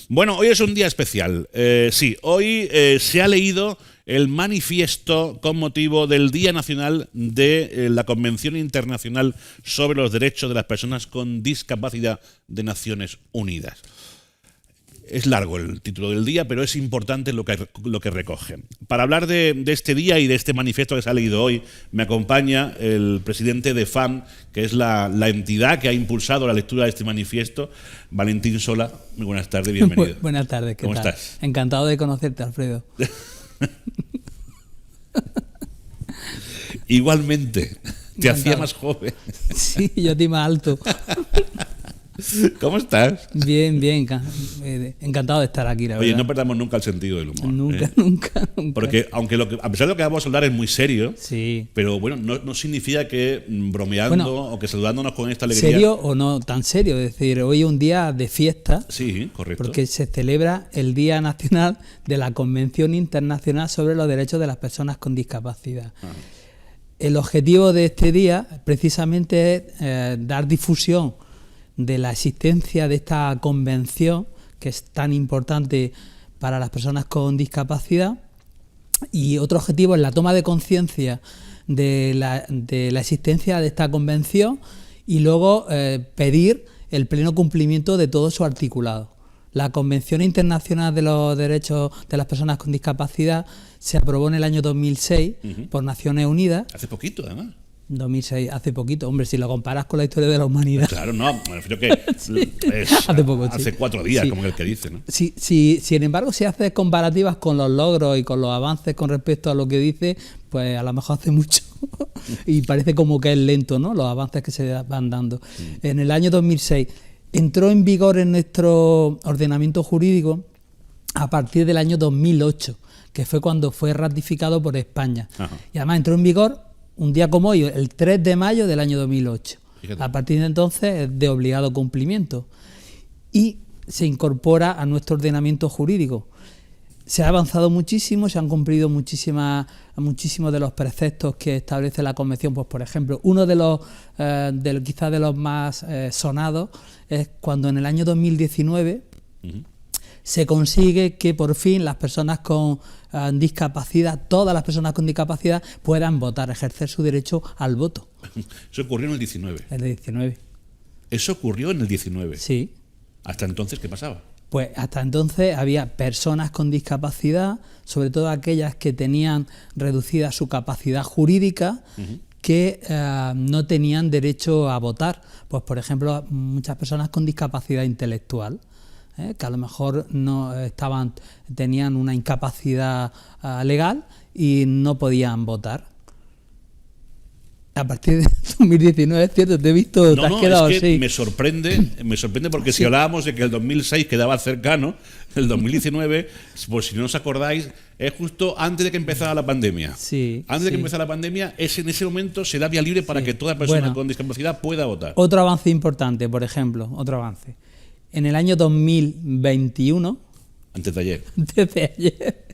Bueno, hoy es un día especial. Sí, hoy se ha leído el manifiesto con motivo del Día Nacional de la Convención Internacional sobre los Derechos de las Personas con Discapacidad de Naciones Unidas. Es largo el título del día, pero es importante lo que recoge. Para hablar de este día y de este manifiesto que se ha leído hoy, me acompaña el presidente de FAM, que es la entidad que ha impulsado la lectura de este manifiesto, Valentín Sola. Muy buenas tardes, bienvenido. Buenas tardes, ¿qué ¿Cómo tal? estás? Encantado de conocerte, Alfredo. Igualmente, te Encantado. hacía más joven. Sí, yo a ti más alto. ¿Cómo estás? Bien, bien. Encantado de estar aquí, la Oye, verdad. no perdamos nunca el sentido del humor. Nunca, nunca. Porque a pesar de lo que vamos a hablar es muy serio, Sí. pero bueno, no significa que bromeando Bueno, o que saludándonos con esta alegría. ¿Serio o no tan serio? Es decir, hoy es un día de fiesta Sí, correcto. porque se celebra el Día Nacional de la Convención Internacional sobre los Derechos de las Personas con Discapacidad. Ah. El objetivo de este día precisamente es dar difusión de la existencia de esta convención que es tan importante para las personas con discapacidad, y otro objetivo es la toma de conciencia de la existencia de esta convención y luego pedir el pleno cumplimiento de todo su articulado. La Convención Internacional de los Derechos de las Personas con Discapacidad se aprobó en el año 2006 por Naciones Unidas. Hace poquito, además. 2006, hace poquito. Hombre, si lo comparas con la historia de la humanidad. Claro, no, me refiero que Sí. es Hace poco, sí. hace 4 días, Sí. como el que dice, ¿no? Sin embargo, si haces comparativas con los logros y con los avances con respecto a lo que dice, pues a lo mejor hace mucho y parece como que es lento, ¿no? Los avances que se van dando. En el año 2006 entró en vigor en nuestro ordenamiento jurídico a partir del año 2008, que fue cuando fue ratificado por España. Ajá. Y además entró en vigor un día como hoy, el 3 de mayo del año 2008. Fíjate. A partir de entonces es de obligado cumplimiento y se incorpora a nuestro ordenamiento jurídico. Se ha avanzado muchísimo, se han cumplido muchísimos de los preceptos que establece la Convención. Pues, por ejemplo, uno de los quizás de los más sonados es cuando en el año 2019 se consigue que por fin las personas con discapacidad, todas las personas con discapacidad, puedan votar, ejercer su derecho al voto. Eso ocurrió en el 19. El de 19. Eso ocurrió en el 19. Sí. Hasta entonces, ¿qué pasaba? Pues hasta entonces había personas con discapacidad, sobre todo aquellas que tenían reducida su capacidad jurídica, que no tenían derecho a votar. Pues, por ejemplo, muchas personas con discapacidad intelectual, que a lo mejor tenían una incapacidad legal y no podían votar. A partir de 2019, es cierto, te he visto, te has quedado es que así. me sorprende porque si hablábamos de que el 2006 quedaba cercano, el 2019, pues si no os acordáis, es justo antes de que empezara la pandemia. Sí, Antes de que sí. empezara la pandemia, en ese momento se da vía libre para que toda persona Bueno. con discapacidad pueda votar. Otro avance importante, por ejemplo, En el año 2021, Antes de ayer. desde ayer,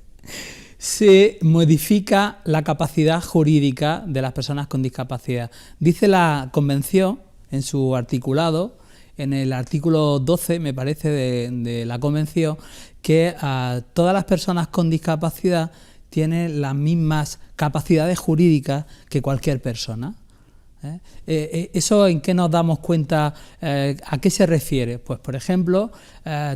se modifica la capacidad jurídica de las personas con discapacidad. Dice la Convención, en su articulado, en el artículo 12, me parece, de la Convención, que todas las personas con discapacidad tienen las mismas capacidades jurídicas que cualquier persona. ¿Eso en qué nos damos cuenta? ¿A qué se refiere? Pues, por ejemplo,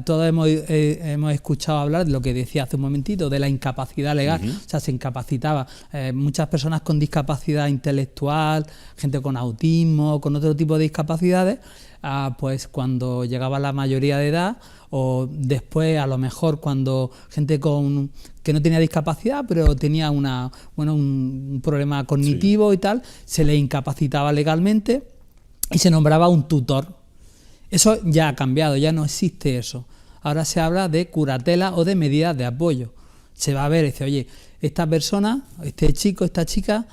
todos hemos escuchado hablar de lo que decía hace un momentito, de la incapacidad legal. O sea, se incapacitaba. Muchas personas con discapacidad intelectual, gente con autismo, con otro tipo de discapacidades, pues cuando llegaba la mayoría de edad, o después a lo mejor cuando gente que no tenía discapacidad pero tenía un problema cognitivo y tal, se le incapacitaba legalmente y se nombraba un tutor. Eso ya ha cambiado, ya no existe eso. Ahora se habla de curatela o de medidas de apoyo. Se va a ver y dice, oye, esta persona, este chico, esta chica,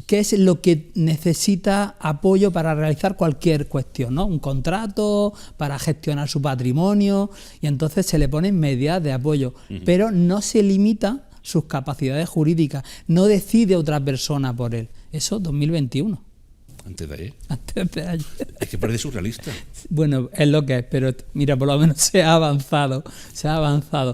¿qué es lo que necesita apoyo para realizar cualquier cuestión, ¿no? Un contrato, para gestionar su patrimonio, y entonces se le ponen medidas de apoyo, pero no se limita sus capacidades jurídicas, no decide otra persona por él. Eso 2021. Antes de ayer. Antes de ayer. Es que parece surrealista. Bueno, es lo que es, pero mira, por lo menos se ha avanzado.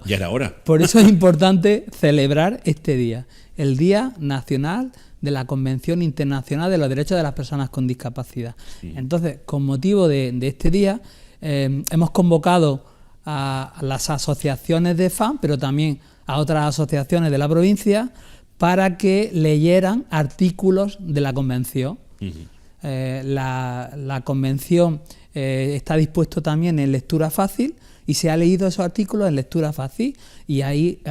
Ya era hora. Por eso es importante celebrar este día, el Día Nacional de la Convención Internacional de los Derechos de las Personas con Discapacidad. Sí. Entonces, con motivo de este día, hemos convocado a las asociaciones de FAN, pero también a otras asociaciones de la provincia, para que leyeran artículos de la Convención. La Convención está dispuesto también en lectura fácil y se ha leído esos artículos en lectura fácil, y ahí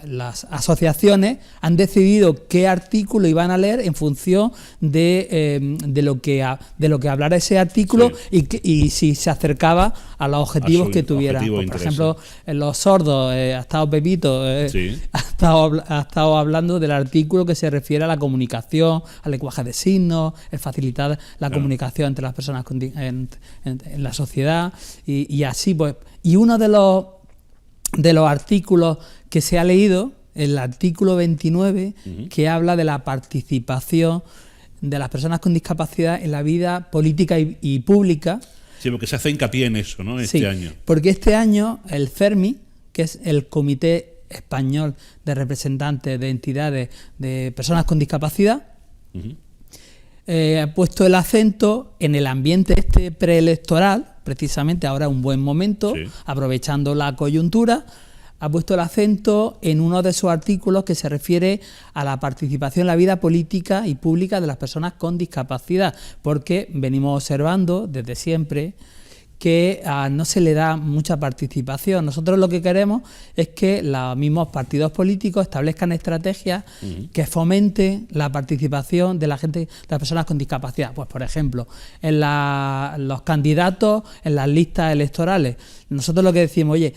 las asociaciones han decidido qué artículo iban a leer en función de lo que hablara ese artículo, sí. y si se acercaba a los objetivos que tuvieran. Pues, por ejemplo, en los sordos, ha estado Pepito, sí. ha estado hablando del artículo que se refiere a la comunicación, al lenguaje de signos, el facilitar la comunicación entre las personas en la sociedad, y así pues. Y uno de los artículos que se ha leído, el artículo 29, que habla de la participación de las personas con discapacidad en la vida política y pública. Sí, porque se hace hincapié en eso, ¿no? Este año. Porque este año el CERMI, que es el Comité Español de Representantes de Entidades de Personas con Discapacidad, ha puesto el acento en el ambiente preelectoral, precisamente ahora un buen momento, sí. Aprovechando la coyuntura. Ha puesto el acento en uno de sus artículos que se refiere a la participación en la vida política y pública de las personas con discapacidad, porque venimos observando desde siempre que no se le da mucha participación. Nosotros lo que queremos es que los mismos partidos políticos establezcan estrategias que fomenten la participación de la gente, de las personas con discapacidad. Pues, por ejemplo, en los candidatos, en las listas electorales, nosotros lo que decimos, oye,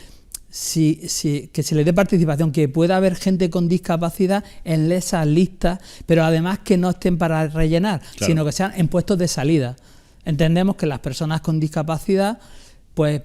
que se le dé participación, que pueda haber gente con discapacidad en esas listas, pero además que no estén para rellenar, claro, sino que sean en puestos de salida. Entendemos que las personas con discapacidad, pues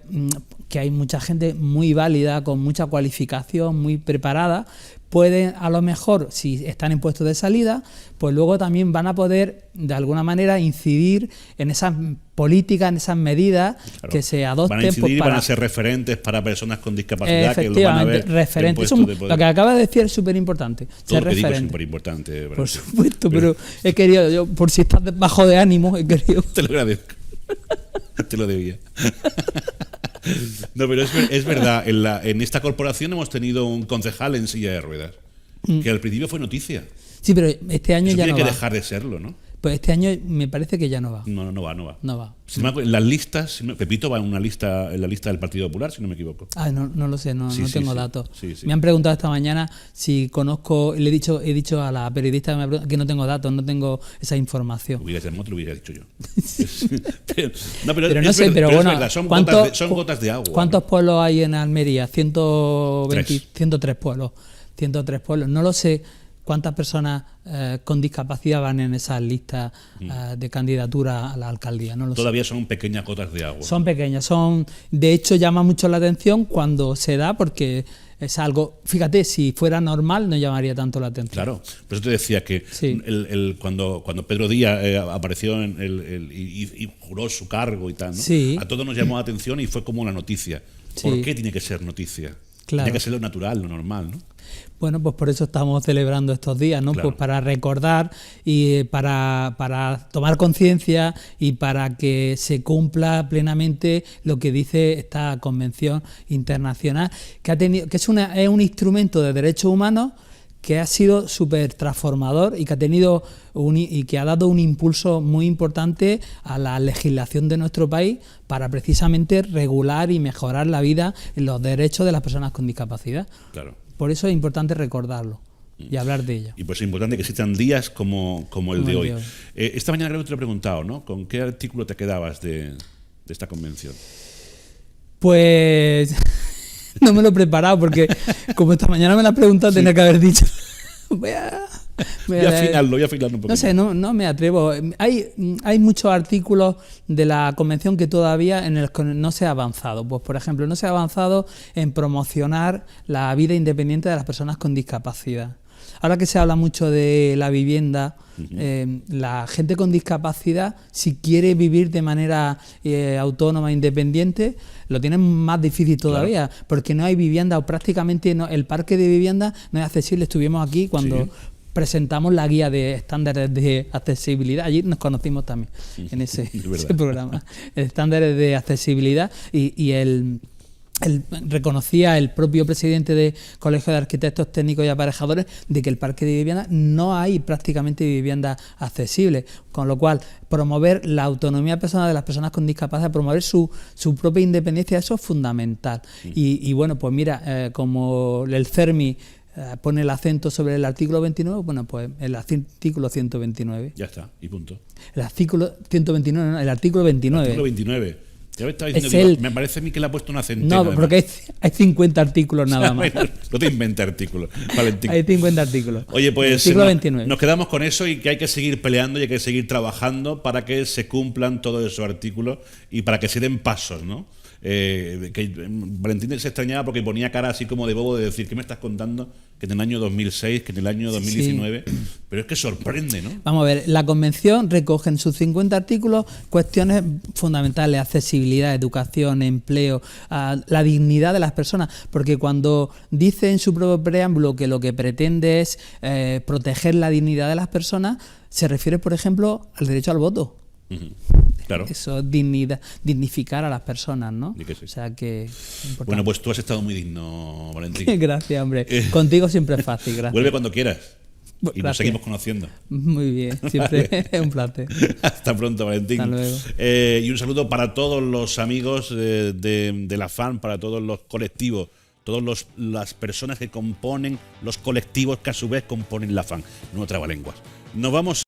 que hay mucha gente muy válida, con mucha cualificación, muy preparada, pueden a lo mejor, si están en puestos de salida, pues luego también van a poder de alguna manera incidir en esas políticas, en esas medidas, claro, que se adopten. Van a incidir, pues, van a ser referentes para personas con discapacidad. Efectivamente, que lo van a ver referentes. Lo que acaba de decir es súper importante. Todo lo que digo es súper importante. Por supuesto, pero he querido, yo, por si estás bajo de ánimo, he querido... Te lo agradezco. Te lo debía. No, pero es verdad, en esta corporación hemos tenido un concejal en silla de ruedas, que al principio fue noticia. Sí, pero este año eso ya tiene no que va. dejar de serlo, ¿no? Pues este año me parece que ya no va. No va. No va. En las listas, Pepito va en la lista del Partido Popular, si no me equivoco. No lo sé, no tengo datos. Sí. Me han preguntado esta mañana si conozco, he dicho a la periodista que no tengo datos, no tengo esa información. Hubieras llamado, te lo hubiera dicho yo. pero no sé, pero bueno, son gotas de agua. ¿Cuántos pueblos hay en Almería? 103 pueblos. 103 pueblos. No lo sé cuántas personas con discapacidad van en esas listas de candidatura a la alcaldía. No lo Todavía sé. Son pequeñas gotas de agua. Son pequeñas, de hecho llama mucho la atención cuando se da, porque es algo, fíjate, si fuera normal no llamaría tanto la atención. Claro, por eso te decía que sí. Cuando Pedro Díaz apareció y juró su cargo y tal, ¿no? Sí. A todos nos llamó la atención y fue como una noticia. ¿Por qué tiene que ser noticia? Claro. Tiene que ser lo natural, lo normal, ¿no? Bueno, pues por eso estamos celebrando estos días, ¿no? Claro. Pues para recordar y para tomar conciencia y para que se cumpla plenamente lo que dice esta Convención Internacional, que es un instrumento de derechos humanos que ha sido súper transformador y que ha dado un impulso muy importante a la legislación de nuestro país para precisamente regular y mejorar la vida y los derechos de las personas con discapacidad. Claro. Por eso es importante recordarlo y hablar de ello. Y pues es importante que existan días como el de hoy. Esta mañana creo que te lo he preguntado, ¿no? ¿Con qué artículo te quedabas de esta convención? Pues no me lo he preparado porque como esta mañana me la has preguntado, tenía que haber dicho. Voy a afinarlo un poco. No sé, no me atrevo. Hay muchos artículos de la Convención que todavía en el que no se ha avanzado. Pues, por ejemplo, no se ha avanzado en promocionar la vida independiente de las personas con discapacidad. Ahora que se habla mucho de la vivienda, la gente con discapacidad, si quiere vivir de manera autónoma, independiente, lo tienen más difícil todavía, claro, porque no hay vivienda, o prácticamente no, el parque de vivienda no es accesible. Estuvimos aquí cuando presentamos la guía de estándares de accesibilidad. Allí nos conocimos también en ese programa. Estándares de accesibilidad y reconocía el propio presidente del Colegio de Arquitectos Técnicos y Aparejadores de que el parque de vivienda no hay prácticamente vivienda accesible, con lo cual promover la autonomía personal de las personas con discapacidad, promover su propia independencia, eso es fundamental. Y bueno, pues mira, como el CERMI pone el acento sobre el artículo 29, bueno, pues el artículo 129. Ya está, y punto. El artículo 129, no, el artículo 29. El artículo 29. Ya me estaba diciendo que me parece a mí que le ha puesto una centena. No, porque hay 50 artículos nada más. No te inventes artículos, Valentín. Hay 50 artículos. Oye, pues artículo 29. Nos quedamos con eso y que hay que seguir peleando y hay que seguir trabajando para que se cumplan todos esos artículos y para que se den pasos, ¿no? Que Valentín se extrañaba porque ponía cara así como de bobo de decir, ¿qué me estás contando? Que en el año 2006, que en el año 2019, pero es que sorprende, ¿no? Vamos a ver, la Convención recoge en sus 50 artículos cuestiones fundamentales: accesibilidad, educación, empleo, la dignidad de las personas, porque cuando dice en su propio preámbulo que lo que pretende es proteger la dignidad de las personas, se refiere, por ejemplo, al derecho al voto. Claro. Eso, dignificar a las personas, ¿no? Sí que sí. O sea que... importante. Bueno, pues tú has estado muy digno, Valentín. Gracias, hombre. Contigo siempre es fácil, gracias. Vuelve cuando quieras. Y Gracias. nos seguimos conociendo. Muy bien, siempre es un placer. Hasta pronto, Valentín. Hasta luego. Y un saludo para todos los amigos de la FAN, para todos los colectivos, todas las personas que componen los colectivos que a su vez componen la FAN, no Trabalenguas. Nos vamos